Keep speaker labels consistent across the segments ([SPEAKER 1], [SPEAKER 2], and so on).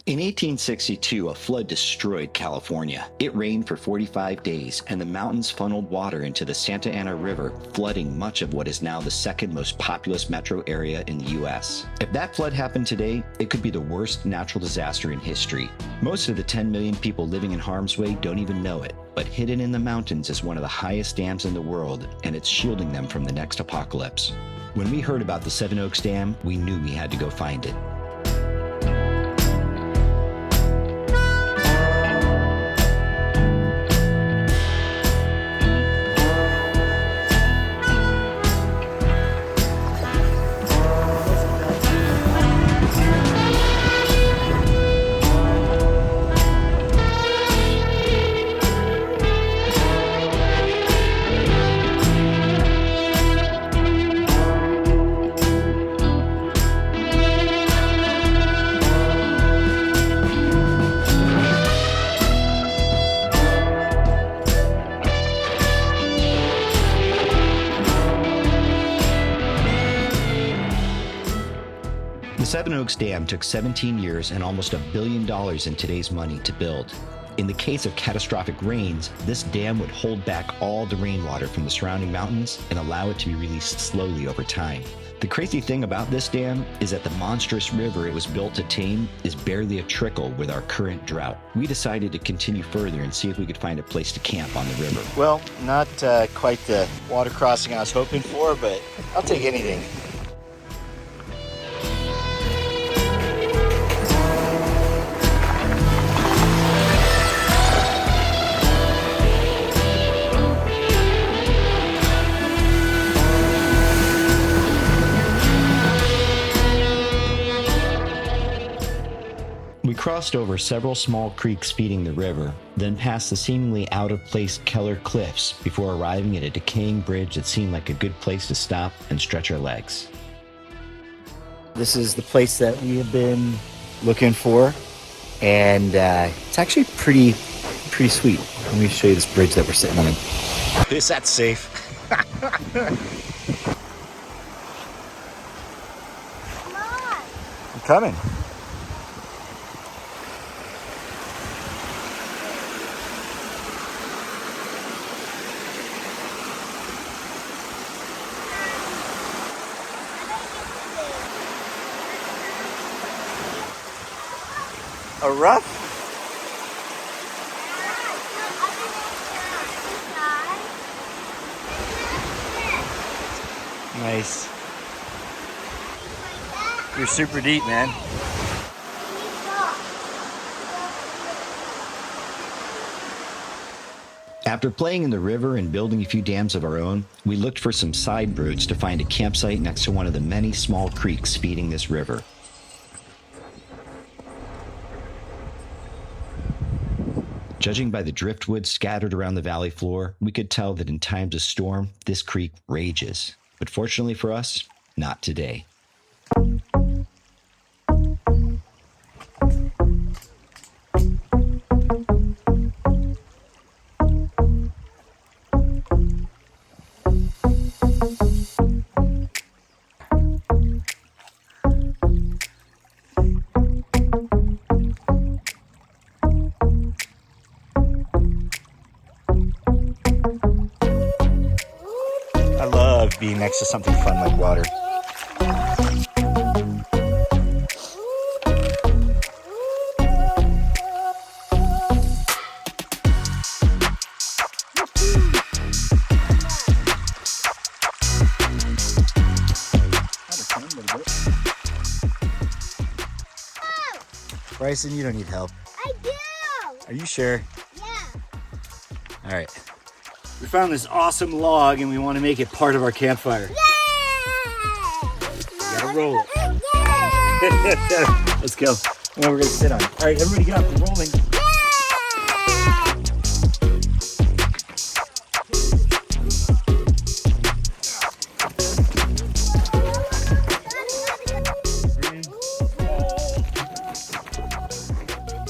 [SPEAKER 1] In 1862, a flood destroyed California. It rained for 45 days, and the mountains funneled water into the Santa Ana River, flooding much of what is now the second most populous metro area in the U.S. If that flood happened today, it could be the worst natural disaster in history. Most of the 10 million people living in harm's way don't even know it, but hidden in the mountains is one of the highest dams in the world, and it's shielding them from the next apocalypse. When we heard about the Seven Oaks Dam, we knew we had to go find it. The Seven Oaks Dam took 17 years and almost $1 billion in today's money to build. In the case of catastrophic rains, this dam would hold back all the rainwater from the surrounding mountains and allow it to be released slowly over time. The crazy thing about this dam is that the monstrous river it was built to tame is barely a trickle with our current drought. We decided to continue further and see if we could find a place to camp on the river.
[SPEAKER 2] Well, not quite the water crossing I was hoping for, but I'll take anything.
[SPEAKER 1] We crossed over several small creeks feeding the river, then passed the seemingly out-of-place Keller Cliffs before arriving at a decaying bridge that seemed like a good place to stop and stretch our legs.
[SPEAKER 2] This is the place that we have been looking for, and it's actually pretty sweet. Let me show you this bridge that we're sitting on. Is that safe?
[SPEAKER 3] Come on.
[SPEAKER 2] I'm coming. A rough? Nice. You're super deep, man.
[SPEAKER 1] After playing in the river and building a few dams of our own, we looked for some side roads to find a campsite next to one of the many small creeks feeding this river. Judging by the driftwood scattered around the valley floor, we could tell that in times of storm, this creek rages. But fortunately for us, not today.
[SPEAKER 2] Being next to something fun like water. Bryson, you don't need help.
[SPEAKER 3] I do.
[SPEAKER 2] Are you sure?
[SPEAKER 3] Yeah.
[SPEAKER 2] All right. We found this awesome log and we want to make it part of our campfire.
[SPEAKER 3] Yay!
[SPEAKER 2] You gotta roll it.
[SPEAKER 3] Yay!
[SPEAKER 2] Let's go. And then we're gonna sit on it. All right, everybody get up. We're rolling.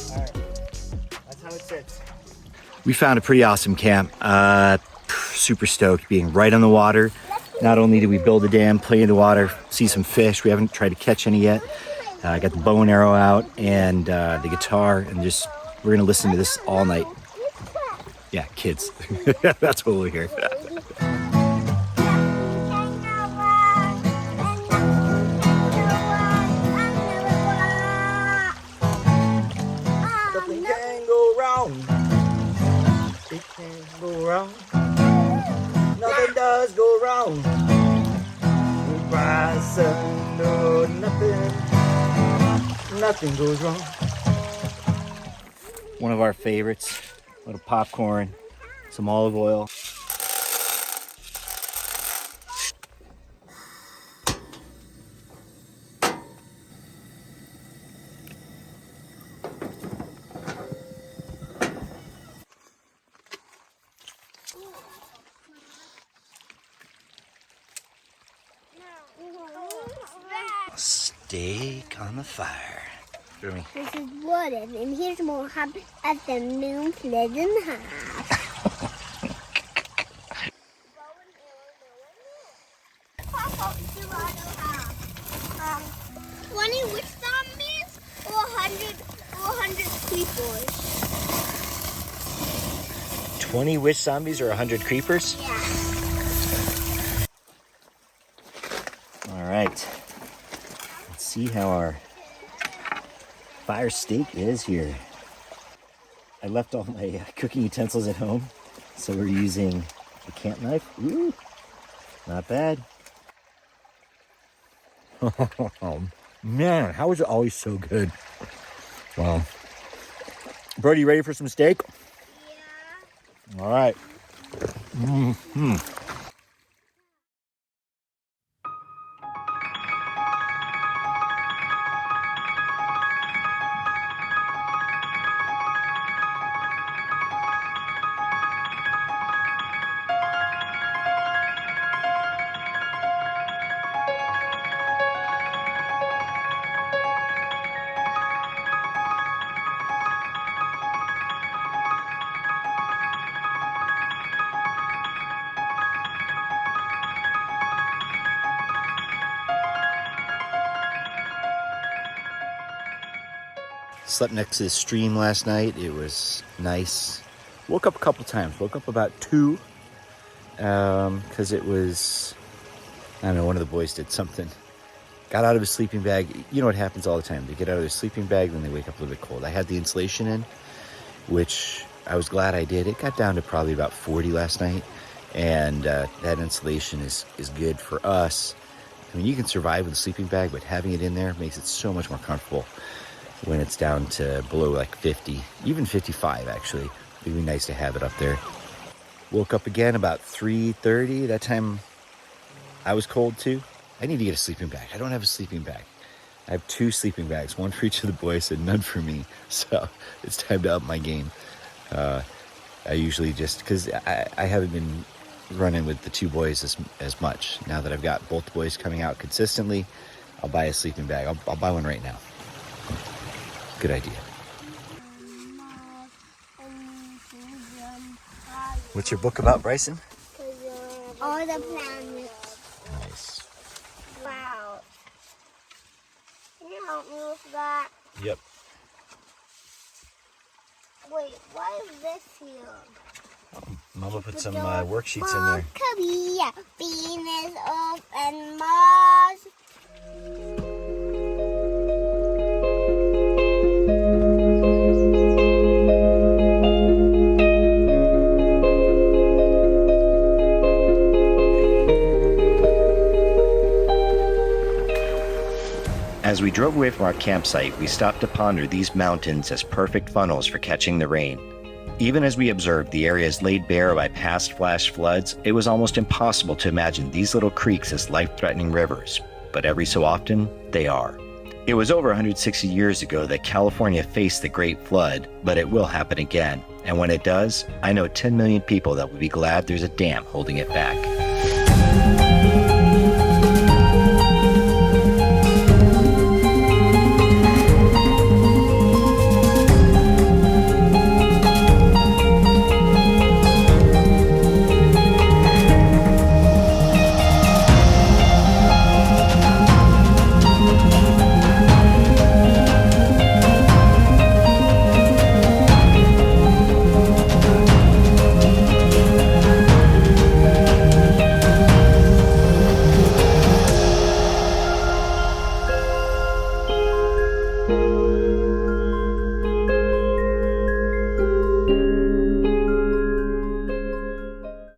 [SPEAKER 2] All right. That's how it sits. We found a pretty awesome camp. Super stoked being right on the water. Not only did we build a dam, play in the water, see some fish. We haven't tried to catch any yet. I got the bow and arrow out and the guitar, and we're gonna listen to this all night. Yeah, kids. That's what we'll hear. Nothing can go wrong. It can't go wrong. Nothing does go wrong. Goodbye, son. No, nothing goes wrong. One of our favorites. A little popcorn, some olive oil. Steak on the fire. This
[SPEAKER 3] is wooden, and here's more hot at the moon split in half. 20 witch zombies or 100 creepers?
[SPEAKER 2] 20 witch zombies or 100 creepers?
[SPEAKER 3] Yeah.
[SPEAKER 2] All right. Let's see how our fire steak is here. I left all my cooking utensils at home, so we're using the camp knife. Ooh, not bad. Oh man, how is it always so good? Wow. Brody, you ready for some steak?
[SPEAKER 3] Yeah.
[SPEAKER 2] All right. Mm-hmm. Slept next to the stream last night. It was nice. Woke up a couple times. Woke up about 2 because it was, I don't know, one of the boys did something. Got out of his sleeping bag. You know what happens all the time. They get out of their sleeping bag, then they wake up a little bit cold. I had the insulation in, which I was glad I did. It got down to probably about 40 last night, and that insulation is good for us. I mean, you can survive with a sleeping bag, but having it in there makes it so much more comfortable when it's down to below like 50, even 55 actually. It'd be nice to have it up there. Woke up again about 3:30. That time I was cold too. I need to get a sleeping bag. I don't have a sleeping bag. I have 2 sleeping bags, one for each of the boys and none for me. So it's time to up my game. I usually just, because I haven't been running with the 2 boys as much. Now that I've got both boys coming out consistently, I'll buy a sleeping bag. I'll buy one right now. Good idea. What's your book about, Bryson?
[SPEAKER 3] All the planets.
[SPEAKER 2] Nice.
[SPEAKER 3] Wow. Can you help me with that?
[SPEAKER 2] Yep.
[SPEAKER 3] Wait, why is this here?
[SPEAKER 2] Mama put some worksheets in there.
[SPEAKER 3] Korea, Venus, Earth, and Mars.
[SPEAKER 1] As we drove away from our campsite, we stopped to ponder these mountains as perfect funnels for catching the rain. Even as we observed the areas laid bare by past flash floods, it was almost impossible to imagine these little creeks as life-threatening rivers, but every so often, they are. It was over 160 years ago that California faced the Great Flood, but it will happen again. And when it does, I know 10 million people that will be glad there's a dam holding it back.